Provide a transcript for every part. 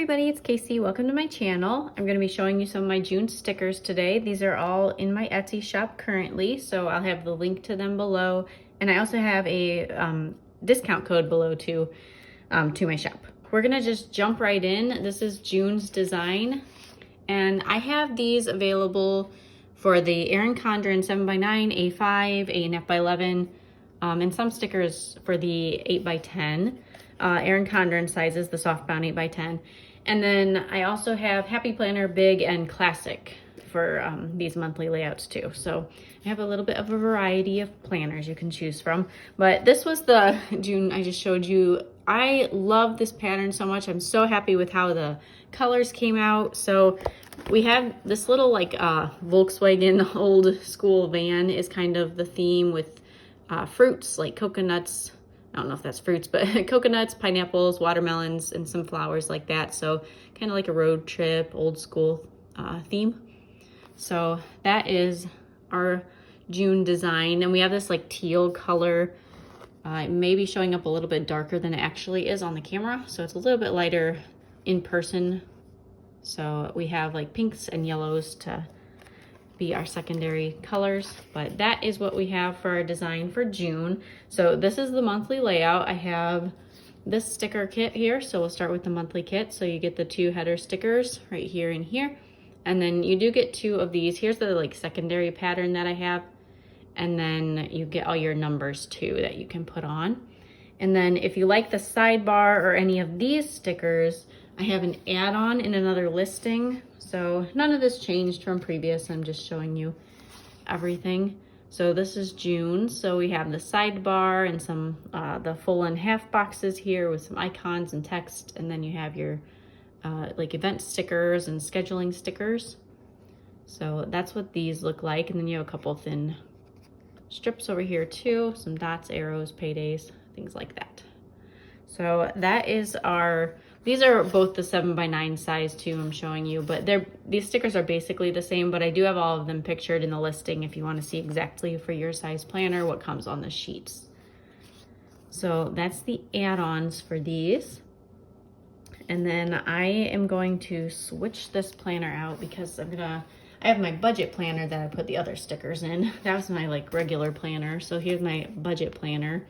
everybody, it's Kaycee. Welcome to my channel. I'm going to be showing you some of my June stickers today. These are all in my Etsy shop currently, so I'll have the link to them below. And I also have a discount code below to my shop. We're going to just jump right in. This is June's design. And I have these available for the Erin Condren 7x9, A5, 8.5 by 11, and some stickers for the 8x10. Erin Condren sizes, the softbound 8x10. And then I also have Happy Planner, Big, and Classic for these monthly layouts too. So I have a little bit of a variety of planners you can choose from. But this was the June I just showed you. I love this pattern so much. I'm so happy with how the colors came out. So we have this little like Volkswagen old school van is kind of the theme with fruits like coconuts. I don't know if that's fruits, but coconuts, pineapples, watermelons, and some flowers like that. So kind of like a road trip, old school theme. So that is our June design. And we have this like teal color. It may be showing up a little bit darker than it actually is on the camera. So it's a little bit lighter in person. So we have like pinks and yellows to be our secondary colors, but that is what we have for our design for June. So this is the monthly layout. I have this sticker kit here, so we'll start with the monthly kit. So you get the 2 header stickers right here and here, and then you do get 2 of these. Here's the like secondary pattern that I have, and then you get all your numbers too that you can put on. And then if you like the sidebar or any of these stickers, I have an add-on in another listing. So none of this changed from previous. I'm just showing you everything. So this is June. So we have the sidebar and some the full and half boxes here with some icons and text. And then you have your like event stickers and scheduling stickers. So that's what these look like. And then you have a couple thin strips over here too. Some dots, arrows, paydays, things like that. So that is our, these are both the 7x9 size too, I'm showing you, but these stickers are basically the same, but I do have all of them pictured in the listing if you want to see exactly for your size planner what comes on the sheets. So that's the add-ons for these. And then I am going to switch this planner out because I have my budget planner that I put the other stickers in. That was my like regular planner. So here's my budget planner.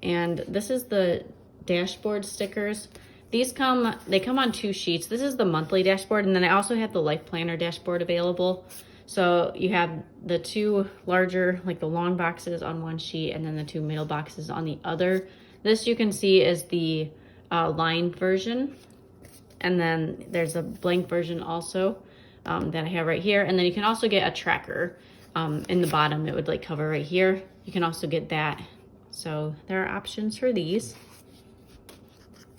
And this is the dashboard stickers. They come on 2 sheets. This is the monthly dashboard, and then I also have the life planner dashboard available. So you have the 2 larger, like the long boxes on one sheet, and then the 2 middle boxes on the other. This you can see is the lined version, and then there's a blank version also that I have right here. And then you can also get a tracker in the bottom. It would like cover right here. You can also get that. So there are options for these.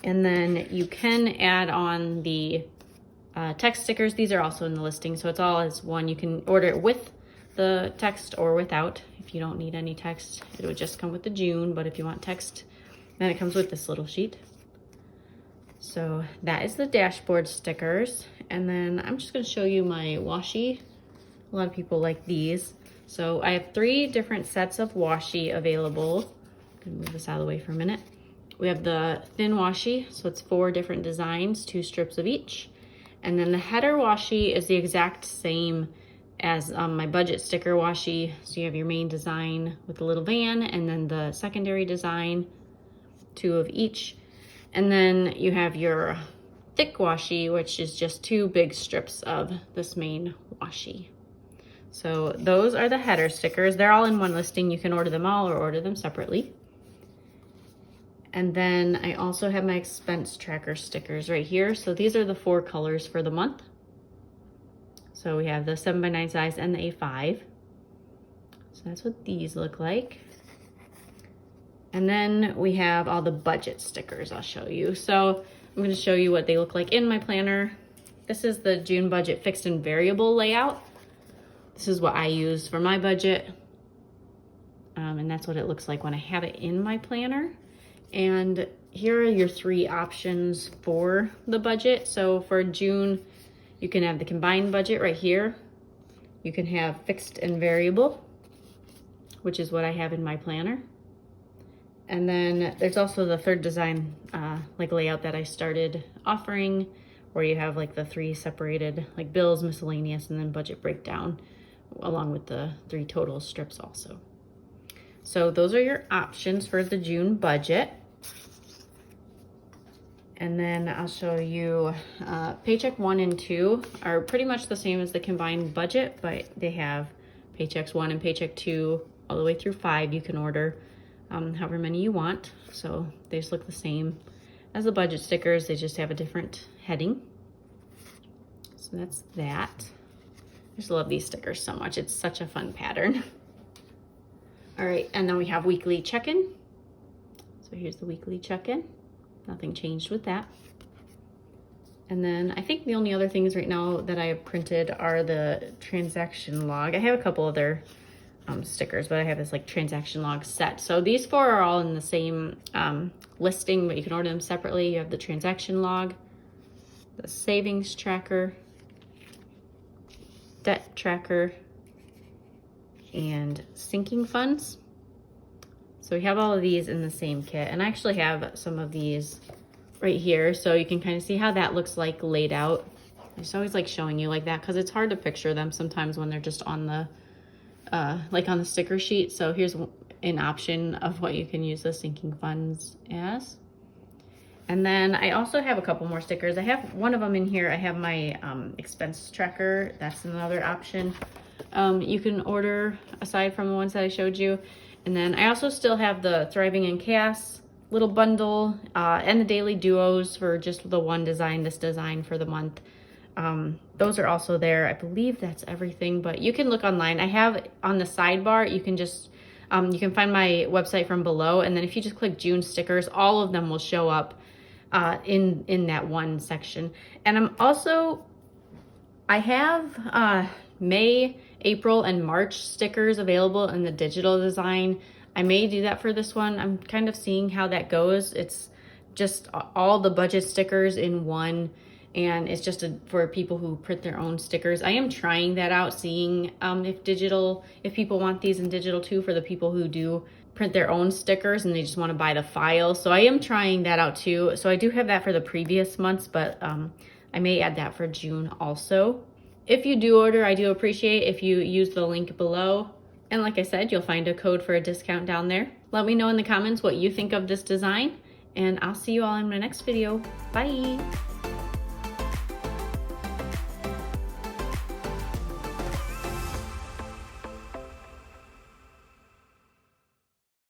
And then you can add on the text stickers. These are also in the listing, so it's all as one. You can order it with the text or without. If you don't need any text, it would just come with the June, but if you want text, then it comes with this little sheet. So that is the dashboard stickers. And then I'm just gonna show you my washi. A lot of people like these. So I have 3 different sets of washi available. I'm gonna move this out of the way for a minute. We have the thin washi, so it's 4 different designs, 2 strips of each. And then the header washi is the exact same as my budget sticker washi. So you have your main design with the little van, and then the secondary design, 2 of each. And then you have your thick washi, which is just 2 big strips of this main washi. So those are the header stickers. They're all in one listing. You can order them all or order them separately. And then I also have my expense tracker stickers right here. So these are the 4 colors for the month. So we have the 7x9 size and the A5. So that's what these look like. And then we have all the budget stickers I'll show you. So I'm gonna show you what they look like in my planner. This is the June budget fixed and variable layout. This is what I use for my budget. And that's what it looks like when I have it in my planner. And here are your 3 options for the budget. So for June, you can have the combined budget right here. You can have fixed and variable, which is what I have in my planner. And then there's also the third design like layout that I started offering where you have like the 3 separated, like bills, miscellaneous, and then budget breakdown, along with the 3 total strips also. So those are your options for the June budget. And then I'll show you paycheck 1 and 2 are pretty much the same as the combined budget, but they have paychecks 1 and paycheck 2 all the way through 5. You can order however many you want. So they just look the same as the budget stickers. They just have a different heading. So that's that. I just love these stickers so much. It's such a fun pattern. All right, and then we have weekly check-in. So here's the weekly check-in. Nothing changed with that. And then I think the only other things right now that I have printed are the transaction log. I have a couple other stickers, but I have this like transaction log set. So these 4 are all in the same listing, but you can order them separately. You have the transaction log, the savings tracker, debt tracker, and sinking funds. So we have all of these in the same kit, and I actually have some of these right here, so you can kind of see how that looks like laid out. I just always like showing you like that because it's hard to picture them sometimes when they're just on the like on the sticker sheet. So here's an option of what you can use the sinking funds as. And then I also have a couple more stickers. I have one of them in here. I have my expense tracker. That's another option you can order aside from the ones that I showed you. And then I also still have the Thriving in Chaos little bundle and the daily duos for just the one design, this design for the month. Those are also there. I believe that's everything, but you can look online. I have on the sidebar, you can just, you can find my website from below. And then if you just click June stickers, all of them will show up in that one section. And I'm also, I have May, April, and March stickers available in the digital design. I may do that for this one. I'm kind of seeing how that goes. It's just all the budget stickers in one, and it's just for people who print their own stickers. I am trying that out, seeing if people want these in digital too, for the people who do print their own stickers and they just want to buy the file. So I am trying that out too. So I do have that for the previous months, but I may add that for June also. If you do order, I do appreciate if you use the link below. And like I said, you'll find a code for a discount down there. Let me know in the comments what you think of this design, and I'll see you all in my next video. Bye.